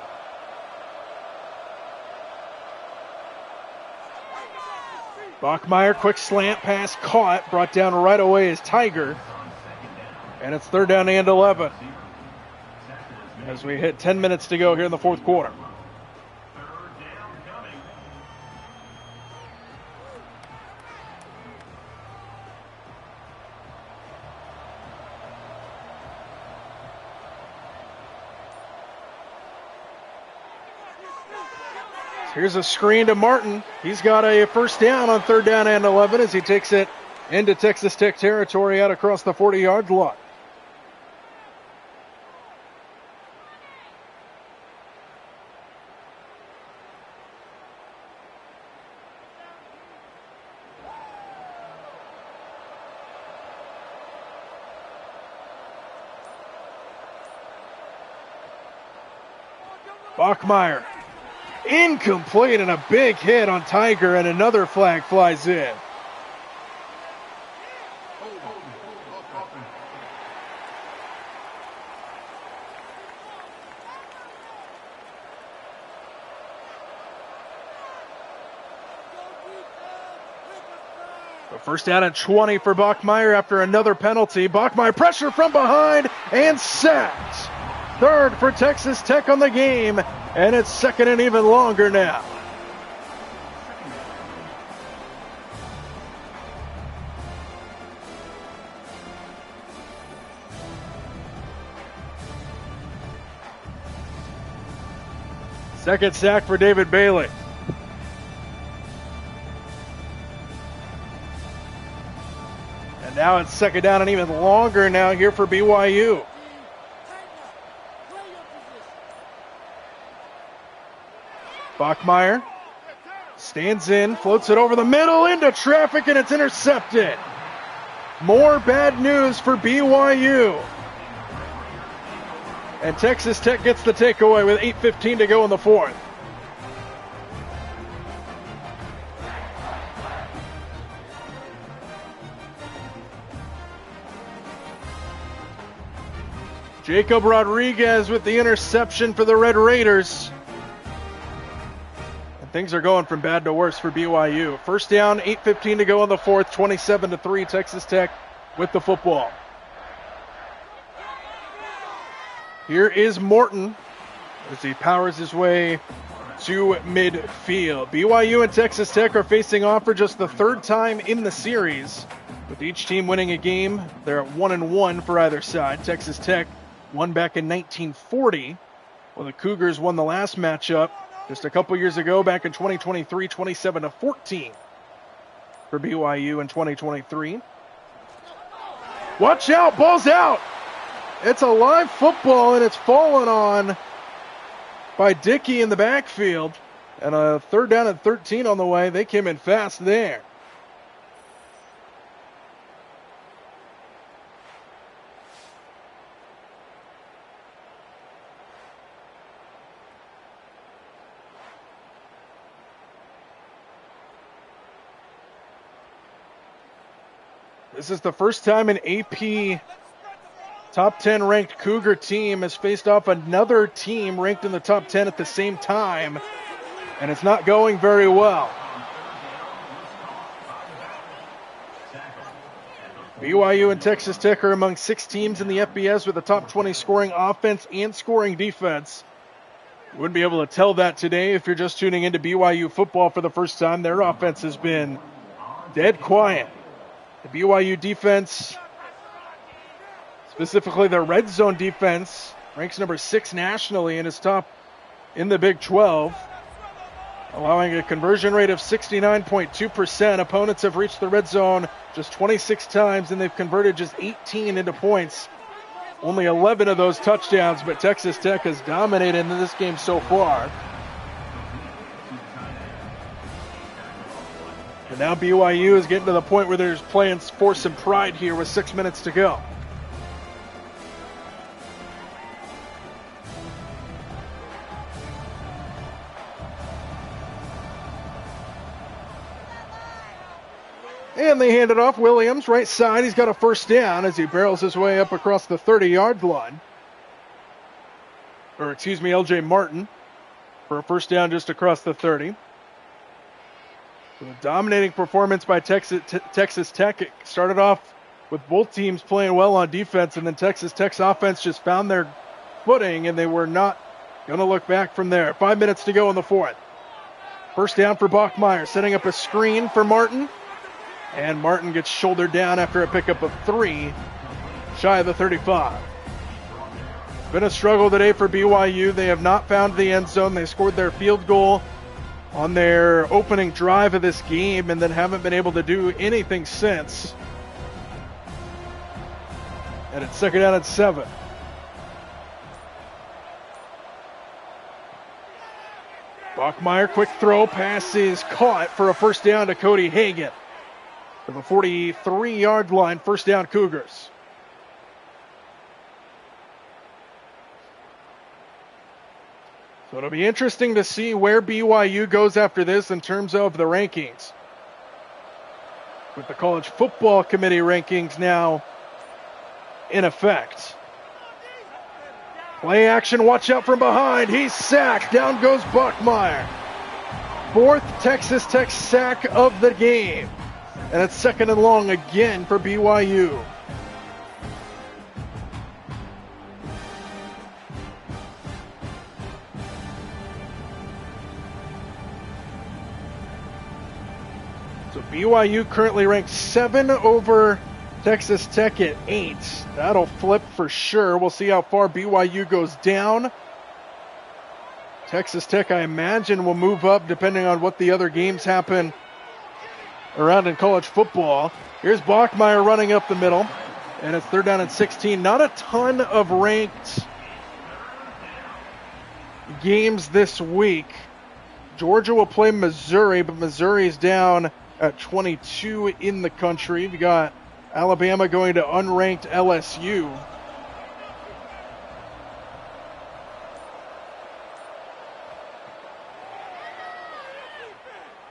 Bachmeier, quick slant pass, caught. Brought down right away is Tiger. And it's third down and 11 as we hit 10 minutes to go here in the fourth quarter. Here's a screen to Martin. He's got a first down on third down and 11 as he takes it into Texas Tech territory out across the 40-yard line. Bachmeier, incomplete, and a big hit on Tiger, and another flag flies in. The first down and 20 for Bachmeier after another penalty. Bachmeier pressure from behind and sacked. Third for Texas Tech on the game, and it's second and even longer now. Second sack for David Bailey. And now it's second down and even longer now here for BYU. Bachmeier stands in, floats it over the middle into traffic, and it's intercepted. More bad news for BYU. And Texas Tech gets the takeaway with 8:15 to go in the fourth. Jacob Rodriguez with the interception for the Red Raiders. And things are going from bad to worse for BYU. First down, 8:15 to go in the fourth, 27-3, Texas Tech with the football. Here is Morton as he powers his way to midfield. BYU and Texas Tech are facing off for just the third time in the series. With each team winning a game, they're at 1-1 for either side. Texas Tech won back in 1940, while the Cougars won the last matchup just a couple years ago, back in 2023, 27-14 for BYU in 2023. Watch out, ball's out! It's a live football, and it's fallen on by Dickey in the backfield. And a third down and 13 on the way. They came in fast there. This is the first time an AP top 10 ranked Cougar team has faced off another team ranked in the top 10 at the same time, and it's not going very well. BYU and Texas Tech are among 6 teams in the FBS with a top 20 scoring offense and scoring defense. You wouldn't be able to tell that today if you're just tuning into BYU football for the first time. Their offense has been dead quiet. The BYU defense, specifically their red zone defense, ranks number 6 nationally and is top in the Big 12, allowing a conversion rate of 69.2%. Opponents have reached the red zone just 26 times, and they've converted just 18 into points. Only 11 of those touchdowns, but Texas Tech has dominated in this game so far. And now BYU is getting to the point where they're playing for some pride here with 6 minutes to go. And they hand it off. Williams, right side. He's got a first down as he barrels his way up across the 30-yard line. LJ Martin for a first down just across the 30. So a dominating performance by Texas Tech. It started off with both teams playing well on defense, and then Texas Tech's offense just found their footing, and they were not going to look back from there. 5 minutes to go in the fourth. First down for Bachmeier, setting up a screen for Martin. And Martin gets shouldered down after a pickup of 3, shy of the 35. Been a struggle today for BYU. They have not found the end zone. They scored their field goal on their opening drive of this game and then haven't been able to do anything since. And it's second down and 7. Bachmeier, quick throw, pass is caught for a first down to Cody Hagan. To the 43-yard line, first down Cougars. So it'll be interesting to see where BYU goes after this in terms of the rankings. With the College Football Committee rankings now in effect. Play action, watch out from behind. He's sacked. Down goes Bachmeier. 4th Texas Tech sack of the game. And it's 2nd and long again for BYU. So BYU currently ranked 7 over Texas Tech at 8. That'll flip for sure. We'll see how far BYU goes down. Texas Tech, I imagine, will move up depending on what the other games happen around in college football. Here's Bachmeier running up the middle, and it's 3rd down and 16. Not a ton of ranked games this week. Georgia will play Missouri, but Missouri's down at 22 in the country. We got Alabama going to unranked LSU.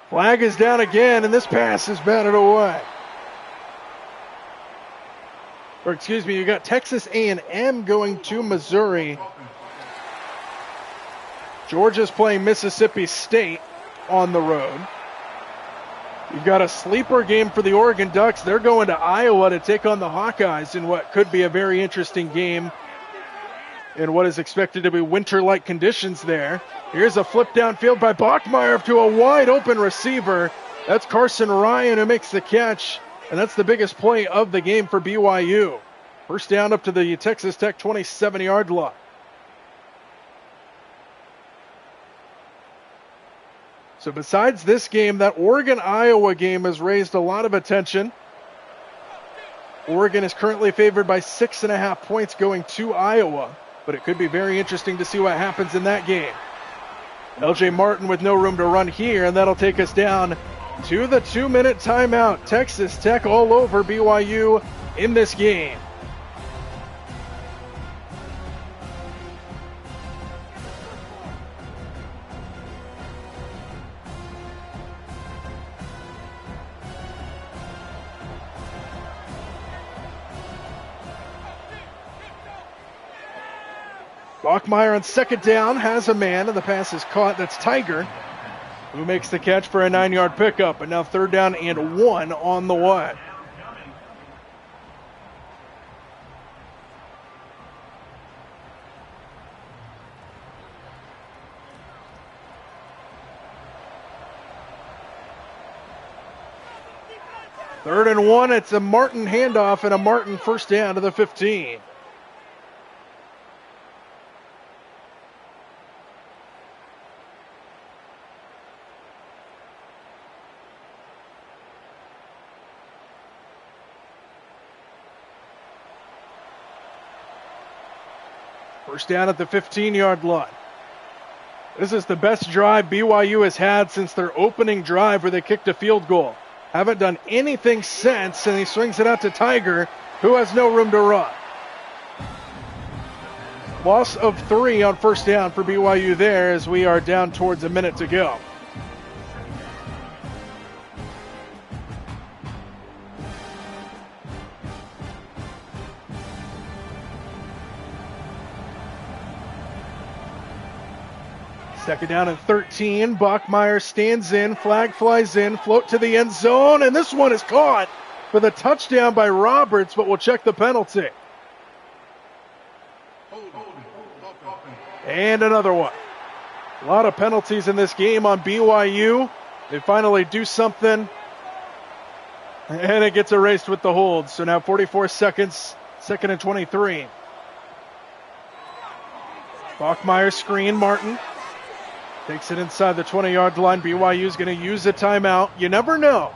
Flag is down again, and this pass is batted away. Or excuse me, you got Texas A&M going to Missouri. Georgia's playing Mississippi State on the road. You've got a sleeper game for the Oregon Ducks. They're going to Iowa to take on the Hawkeyes in what could be a very interesting game in what is expected to be winter-like conditions there. Here's a flip downfield by Bachmeier to a wide-open receiver. That's Carson Ryan who makes the catch, and that's the biggest play of the game for BYU. First down up to the Texas Tech 27-yard line. So besides this game, that Oregon-Iowa game has raised a lot of attention. Oregon is currently favored by 6.5 points going to Iowa, but it could be very interesting to see what happens in that game. LJ Martin with no room to run here, and that'll take us down to the 2-minute timeout. Texas Tech all over BYU in this game. Bachmeier on 2nd down has a man, and the pass is caught. That's Tiger, who makes the catch for a 9-yard pickup. And now 3rd down and 1 on the way. Third and 1, it's a Martin handoff and a Martin first down to the 15. First down at the 15-yard line. This is the best drive BYU has had since their opening drive where they kicked a field goal. Haven't done anything since, and he swings it out to Tiger, who has no room to run. Loss of 3 on first down for BYU there as we are down towards a minute to go. Second down and 13. Bachmeier stands in. Flag flies in. Float to the end zone. And this one is caught for the touchdown by Roberts, but we'll check the penalty. And another one. A lot of penalties in this game on BYU. They finally do something. And it gets erased with the hold. So now 44 seconds. 2nd and 23. Bachmeier screen. Martin takes it inside the 20-yard line. BYU is going to use a timeout. You never know.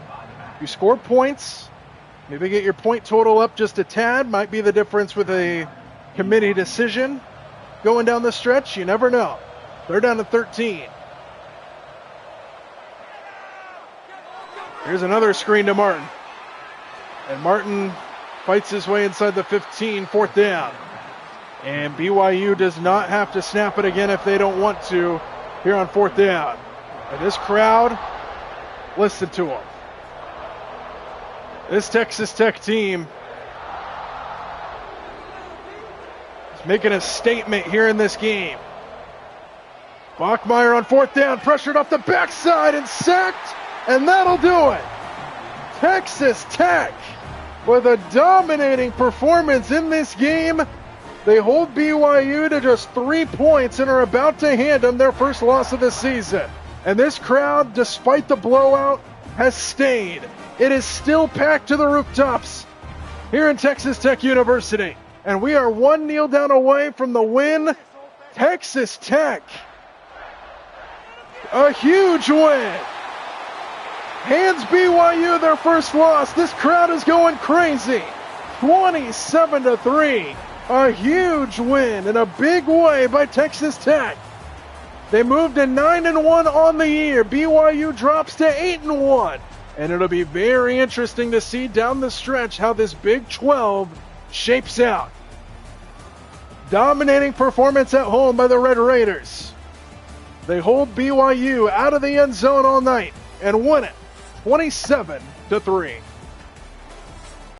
You score points, maybe get your point total up just a tad. Might be the difference with a committee decision going down the stretch. You never know. They're down to 13. Here's another screen to Martin. And Martin fights his way inside the 15, 4th down. And BYU does not have to snap it again if they don't want to here on 4th down. And this crowd, listen to them. This Texas Tech team is making a statement here in this game. Bachmeier on 4th down, pressured off the backside and sacked, and that'll do it. Texas Tech with a dominating performance in this game. They hold BYU to just 3 points and are about to hand them their first loss of the season. And this crowd, despite the blowout, has stayed. It is still packed to the rooftops here in Texas Tech University. And we are one kneel down away from the win. Texas Tech, a huge win. Hands BYU their first loss. This crowd is going crazy. 27-3. A huge win in a big way by Texas Tech. They moved to 9-1 on the year. BYU drops to 8-1. And it'll be very interesting to see down the stretch how this Big 12 shapes out. Dominating performance at home by the Red Raiders. They hold BYU out of the end zone all night and win it 27-3.